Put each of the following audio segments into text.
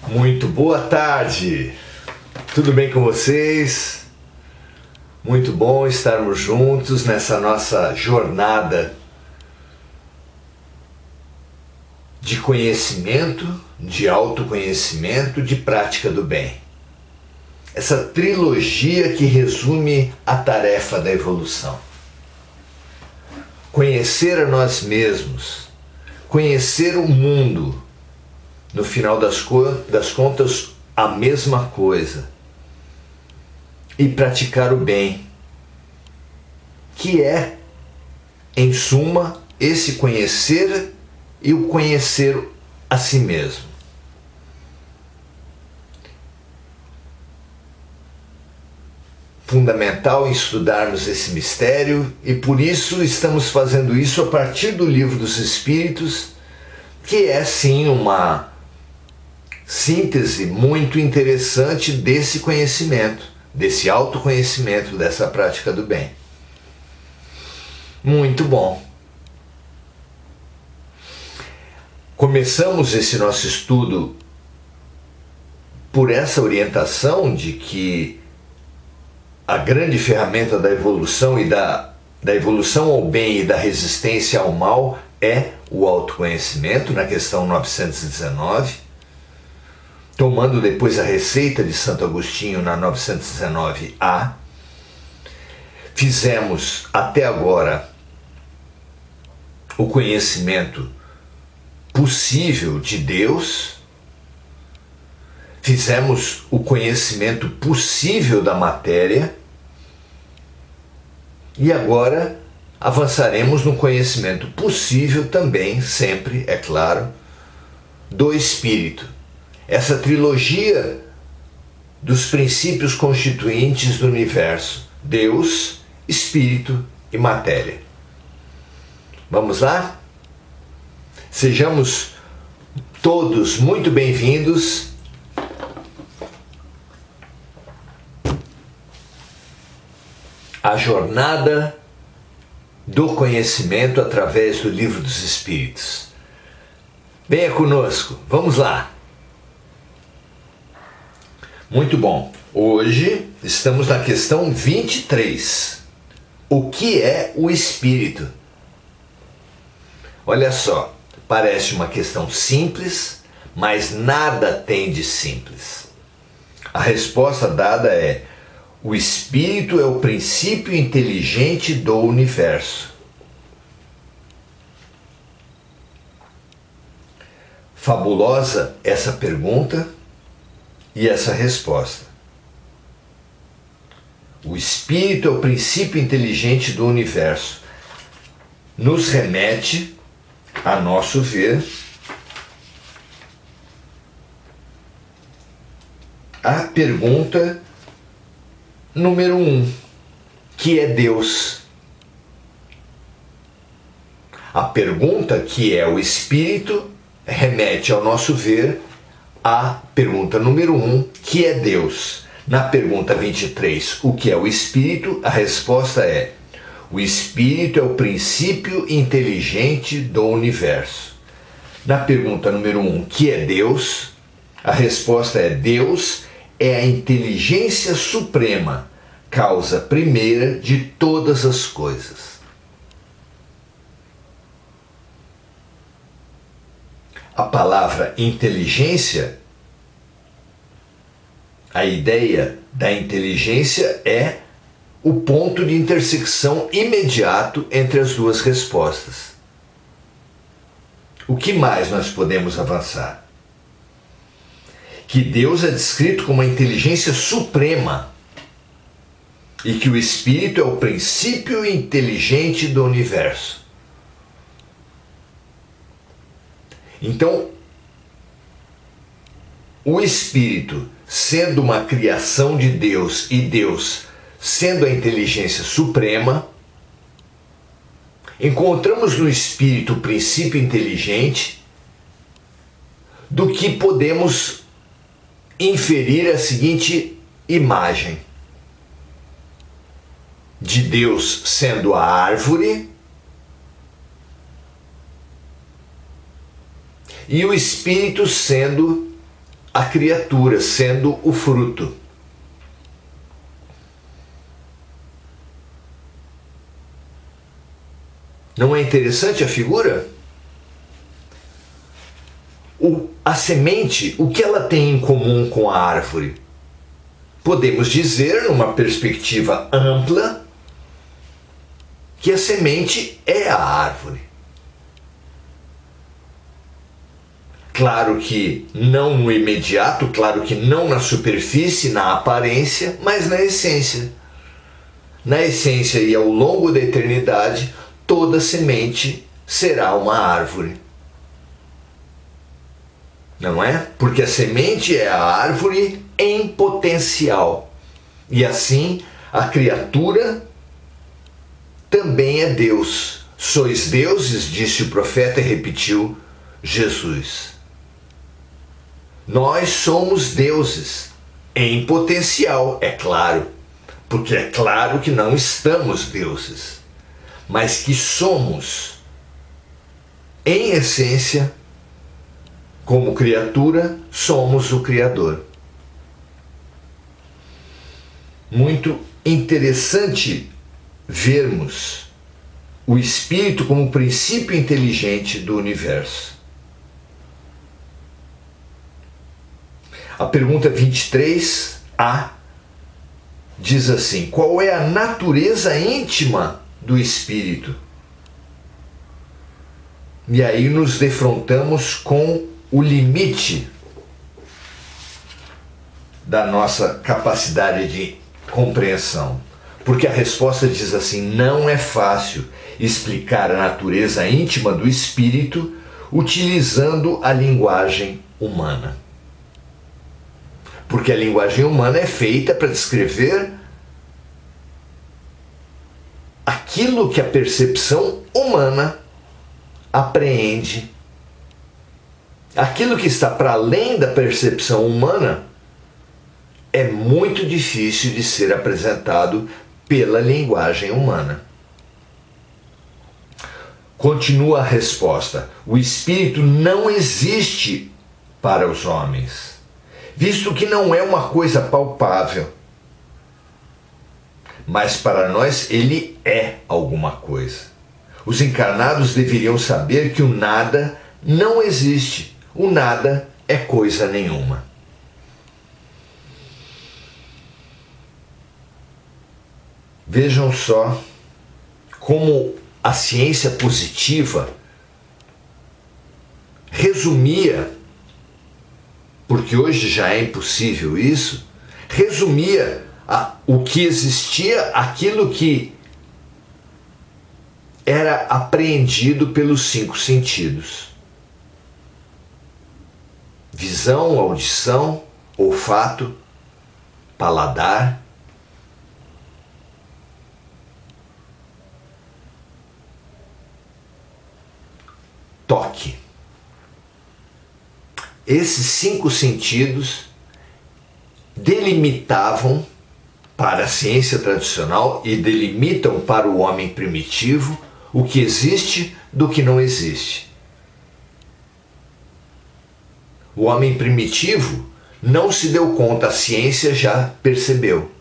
Muito boa tarde, tudo bem com vocês? Muito bom estarmos juntos nessa nossa jornada de conhecimento, de autoconhecimento, de prática do bem. Essa trilogia que resume a tarefa da evolução. Conhecer a nós mesmos, conhecer o mundo, no final das contas, a mesma coisa. E praticar o bem, que é, em suma, esse conhecer e o conhecer a si mesmo. Fundamental estudarmos esse mistério e por isso estamos fazendo isso a partir do Livro dos Espíritos, que é sim uma síntese muito interessante desse conhecimento, desse autoconhecimento, dessa prática do bem. Muito bom. Começamos esse nosso estudo por essa orientação de que a grande ferramenta da evolução e da evolução ao bem e da resistência ao mal é o autoconhecimento, na questão 919, tomando depois a receita de Santo Agostinho na 919A. Fizemos até agora o conhecimento possível de Deus, fizemos o conhecimento possível da matéria e agora avançaremos no conhecimento possível também, sempre, é claro, do Espírito. Essa trilogia dos princípios constituintes do universo: Deus, Espírito e matéria. Vamos lá? Sejamos todos muito bem-vindos à jornada do conhecimento através do Livro dos Espíritos. Venha conosco, vamos lá! Muito bom. Hoje estamos na questão 23. O que é o Espírito? Olha só, parece uma questão simples, mas nada tem de simples. A resposta dada é: o Espírito é o princípio inteligente do universo. Fabulosa essa pergunta e essa resposta. O Espírito é o princípio inteligente do universo. Nos remete, a nosso ver, à pergunta número 1, que é Deus. A pergunta, que é o Espírito, remete, ao nosso ver, à pergunta número 1, que é Deus. Na pergunta 23, o que é o Espírito? A resposta é: o Espírito é o princípio inteligente do universo. Na pergunta número 1, que é Deus? A resposta é: Deus é a inteligência suprema, causa primeira de todas as coisas. A palavra inteligência, a ideia da inteligência é o ponto de intersecção imediato entre as duas respostas. O que mais nós podemos avançar? Que Deus é descrito como a inteligência suprema e que o Espírito é o princípio inteligente do universo. Então, o Espírito, sendo uma criação de Deus e Deus sendo a inteligência suprema, encontramos no Espírito o princípio inteligente, do que podemos inferir a seguinte imagem: de Deus sendo a árvore e o Espírito sendo a criatura, sendo o fruto. Não é interessante a figura? A semente, o que ela tem em comum com a árvore? Podemos dizer, numa perspectiva ampla, que a semente é a árvore. Claro que não no imediato, claro que não na superfície, na aparência, mas na essência. Na essência e ao longo da eternidade, toda semente será uma árvore. Não é? Porque a semente é a árvore em potencial. E assim, a criatura também é Deus. Sois deuses, disse o profeta e repetiu Jesus. Nós somos deuses em potencial, é claro. Porque é claro que não estamos deuses. Mas que somos, em essência, como criatura, somos o Criador. Muito interessante vermos o Espírito como princípio inteligente do universo. A pergunta 23a diz assim: qual é a natureza íntima do Espírito? E aí nos defrontamos com o limite da nossa capacidade de compreensão. Porque a resposta diz assim: não é fácil explicar a natureza íntima do Espírito utilizando a linguagem humana. Porque a linguagem humana é feita para descrever aquilo que a percepção humana apreende. Aquilo que está para além da percepção humana é muito difícil de ser apresentado pela linguagem humana. Continua a resposta: o Espírito não existe para os homens, visto que não é uma coisa palpável. Mas para nós ele é alguma coisa. Os encarnados deveriam saber que o nada não existe. O nada é coisa nenhuma. Vejam só como a ciência positiva resumia, porque hoje já é impossível isso, resumia o que existia, aquilo que era apreendido pelos 5 sentidos. Visão, audição, olfato, paladar. Toque. Esses 5 sentidos delimitavam para a ciência tradicional e delimitam para o homem primitivo o que existe do que não existe. O homem primitivo não se deu conta, a ciência já percebeu.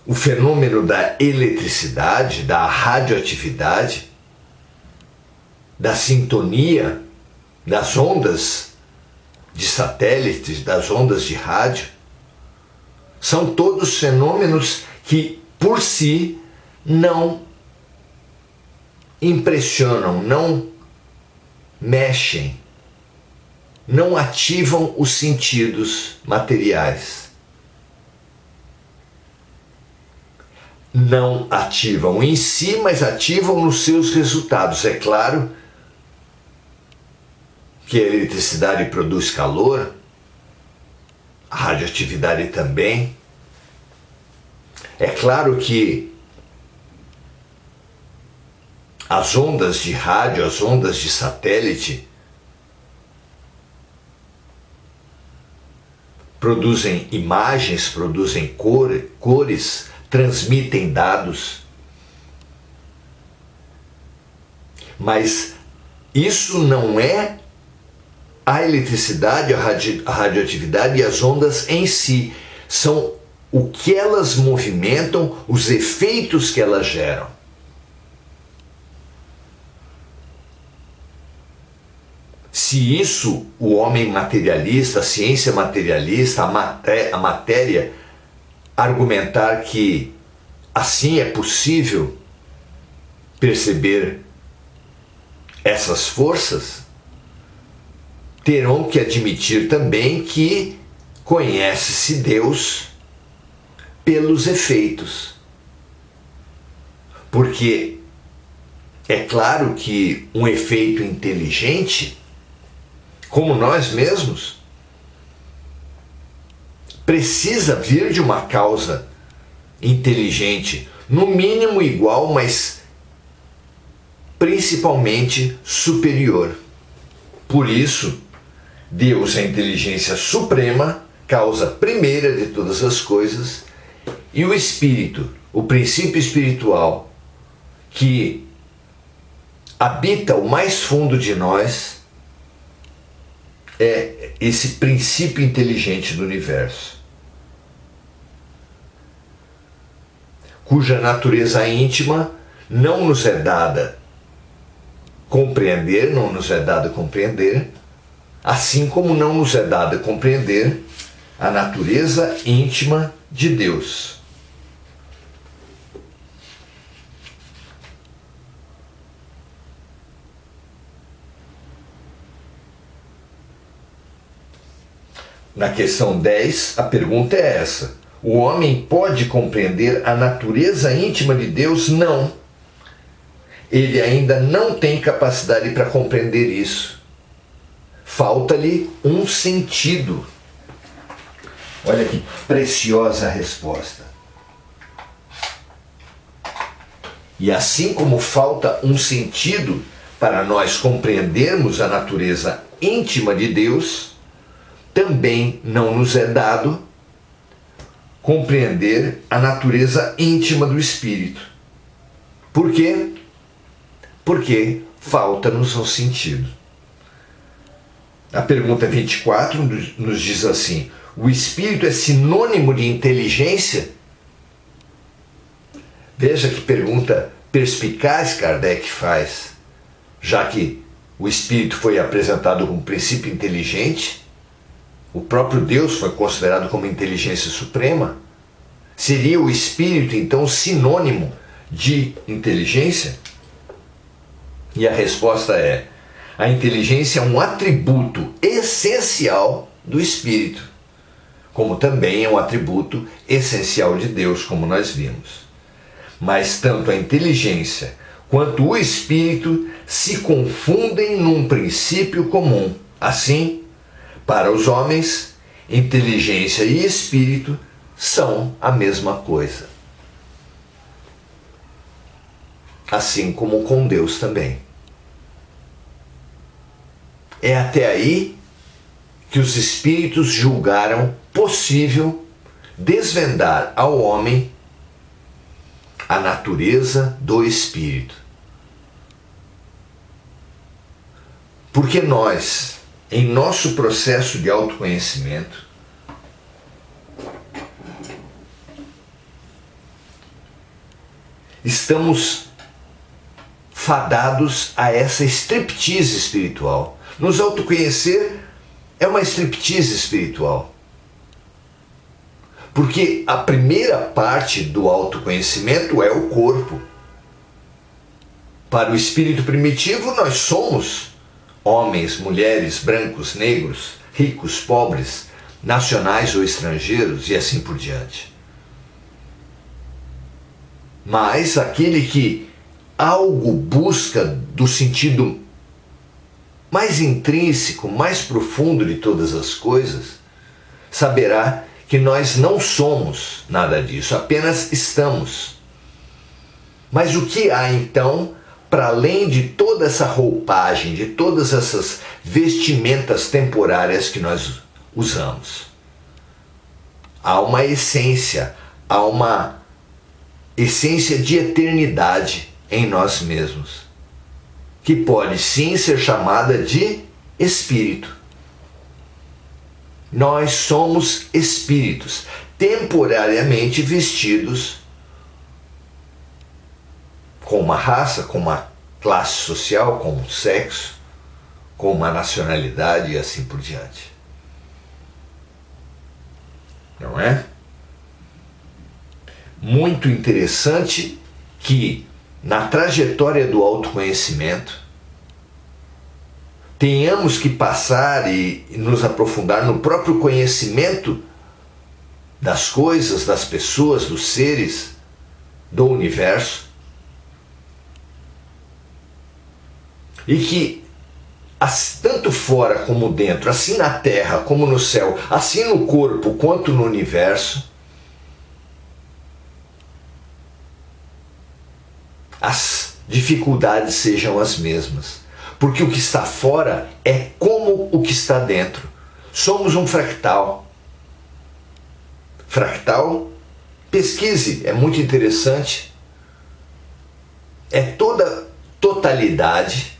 O fenômeno da eletricidade, da radioatividade, da sintonia, das ondas de satélites, das ondas de rádio, são todos fenômenos que, por si, não impressionam, não mexem, não ativam os sentidos materiais. Não ativam em si, mas ativam nos seus resultados. É claro que a eletricidade produz calor, a radioatividade também. É claro que as ondas de rádio, as ondas de satélite produzem imagens, produzem cores, transmitem dados. Mas isso não é a eletricidade, a radioatividade e as ondas em si. São o que elas movimentam, os efeitos que elas geram. Se isso o homem materialista, a ciência materialista, a matéria, argumentar que assim é possível perceber essas forças, terão que admitir também que conhece-se Deus pelos efeitos. Porque é claro que um efeito inteligente, como nós mesmos, precisa vir de uma causa inteligente, no mínimo igual, mas principalmente superior. Por isso, Deus é a inteligência suprema, causa primeira de todas as coisas, e o Espírito, o princípio espiritual, que habita o mais fundo de nós, é esse princípio inteligente do universo, cuja natureza íntima não nos é dada compreender, assim como não nos é dada compreender a natureza íntima de Deus. Na questão 10, a pergunta é essa: o homem pode compreender a natureza íntima de Deus? Não. Ele ainda não tem capacidade para compreender isso. Falta-lhe um sentido. Olha que preciosa a resposta. E assim como falta um sentido para nós compreendermos a natureza íntima de Deus, também não nos é dado compreender a natureza íntima do Espírito. Por quê? Porque falta-nos um sentido. A pergunta 24 nos diz assim: o Espírito é sinônimo de inteligência? Veja que pergunta perspicaz Kardec faz, já que o Espírito foi apresentado como princípio inteligente. O próprio Deus foi considerado como inteligência suprema. Seria o Espírito, então, sinônimo de inteligência? E a resposta é: a inteligência é um atributo essencial do Espírito, como também é um atributo essencial de Deus, como nós vimos. Mas tanto a inteligência quanto o Espírito se confundem num princípio comum. Assim, para os homens, inteligência e espírito são a mesma coisa. Assim como com Deus também. É até aí que os espíritos julgaram possível desvendar ao homem a natureza do espírito. Porque nós, em nosso processo de autoconhecimento, estamos fadados a essa striptease espiritual. Nos autoconhecer é uma striptease espiritual. Porque a primeira parte do autoconhecimento é o corpo. Para o espírito primitivo, nós somos homens, mulheres, brancos, negros, ricos, pobres, nacionais ou estrangeiros e assim por diante. Mas aquele que algo busca do sentido mais intrínseco, mais profundo de todas as coisas, saberá que nós não somos nada disso, apenas estamos. Mas o que há então, para além de toda essa roupagem, de todas essas vestimentas temporárias que nós usamos? Há uma essência, há uma essência de eternidade em nós mesmos, que pode sim ser chamada de espírito. Nós somos espíritos, temporariamente vestidos com uma raça, com uma classe social, com um sexo, com uma nacionalidade e assim por diante. Não é? Muito interessante que na trajetória do autoconhecimento tenhamos que passar e nos aprofundar no próprio conhecimento das coisas, das pessoas, dos seres, do universo, e que tanto fora como dentro, assim na terra como no céu, assim no corpo quanto no universo, as dificuldades sejam as mesmas. Porque o que está fora é como o que está dentro. Somos um fractal. Fractal, pesquise, é muito interessante. É toda totalidade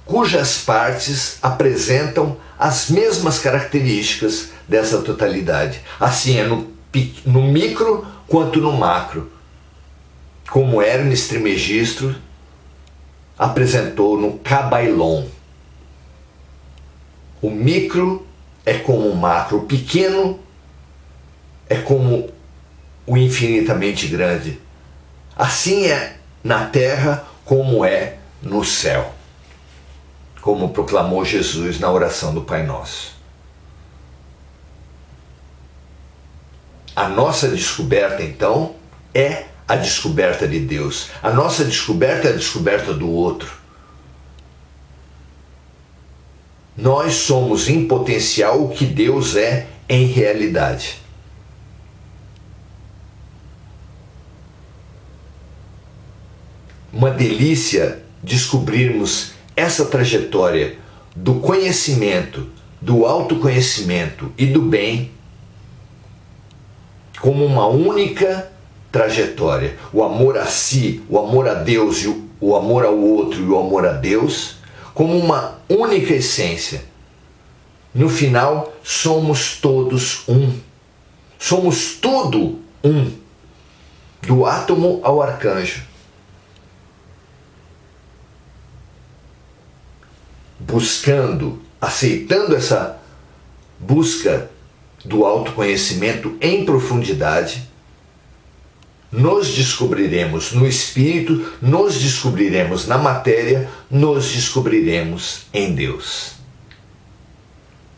cujas partes apresentam as mesmas características dessa totalidade. Assim é no micro quanto no macro. Como Hermes Trismegisto apresentou no Cabailon. O micro é como o macro, o pequeno é como o infinitamente grande. Assim é na terra como é no céu, como proclamou Jesus na oração do Pai Nosso. A nossa descoberta, então, é a descoberta de Deus. A nossa descoberta é a descoberta do outro. Nós somos em potencial o que Deus é em realidade. Uma delícia descobrirmos essa trajetória do conhecimento, do autoconhecimento e do bem como uma única trajetória. O amor a si, o amor a Deus, o amor ao outro e o amor a Deus como uma única essência. No final, somos todos um. Somos tudo um. Do átomo ao arcanjo. Buscando, aceitando essa busca do autoconhecimento em profundidade, nos descobriremos no espírito, nos descobriremos na matéria, nos descobriremos em Deus.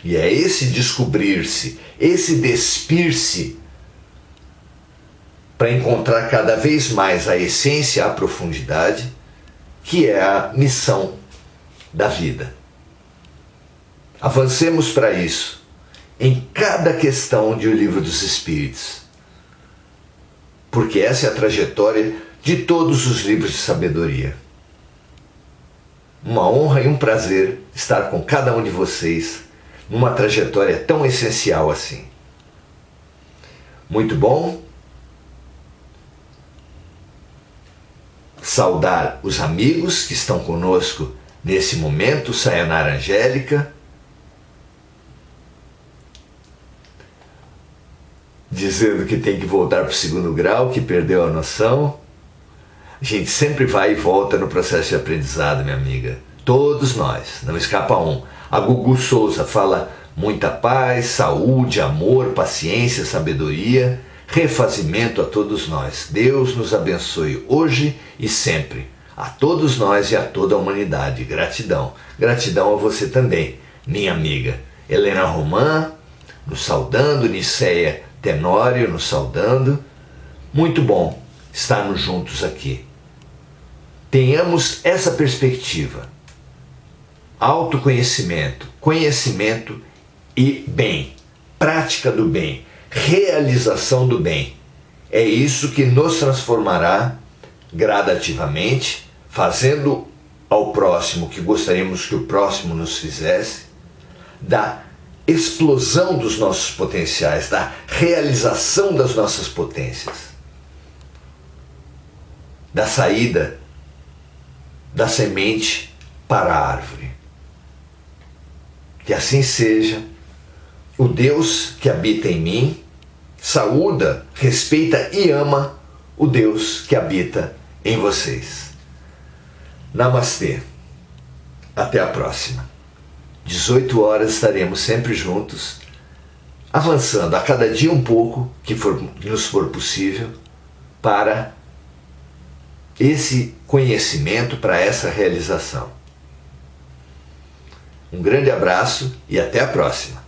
E é esse descobrir-se, esse despir-se, para encontrar cada vez mais a essência, a profundidade, que é a missão da vida. Avancemos para isso em cada questão de O Livro dos Espíritos, porque essa é a trajetória de todos os livros de sabedoria. Uma honra e um prazer estar com cada um de vocês numa trajetória tão essencial assim. Muito bom. Saudar os amigos que estão conosco nesse momento, Sayonara Angélica, dizendo que tem que voltar para o 2º grau, que perdeu a noção. A gente sempre vai e volta no processo de aprendizado, minha amiga. Todos nós, não escapa um. A Gugu Souza fala muita paz, saúde, amor, paciência, sabedoria, refazimento a todos nós. Deus nos abençoe hoje e sempre. A todos nós e a toda a humanidade. Gratidão. Gratidão a você também, minha amiga. Helena Romã, nos saudando, Niceia Tenório, nos saudando. Muito bom estarmos juntos aqui. Tenhamos essa perspectiva. Autoconhecimento, conhecimento e bem. Prática do bem. Realização do bem. É isso que nos transformará gradativamente, fazendo ao próximo o que gostaríamos que o próximo nos fizesse, da explosão dos nossos potenciais, da realização das nossas potências, da saída da semente para a árvore. Que assim seja. O Deus que habita em mim saúda, respeita e ama o Deus que habita em vocês. Namastê. Até a próxima. 18 horas estaremos sempre juntos, avançando a cada dia um pouco, que nos for possível, para esse conhecimento, para essa realização. Um grande abraço e até a próxima.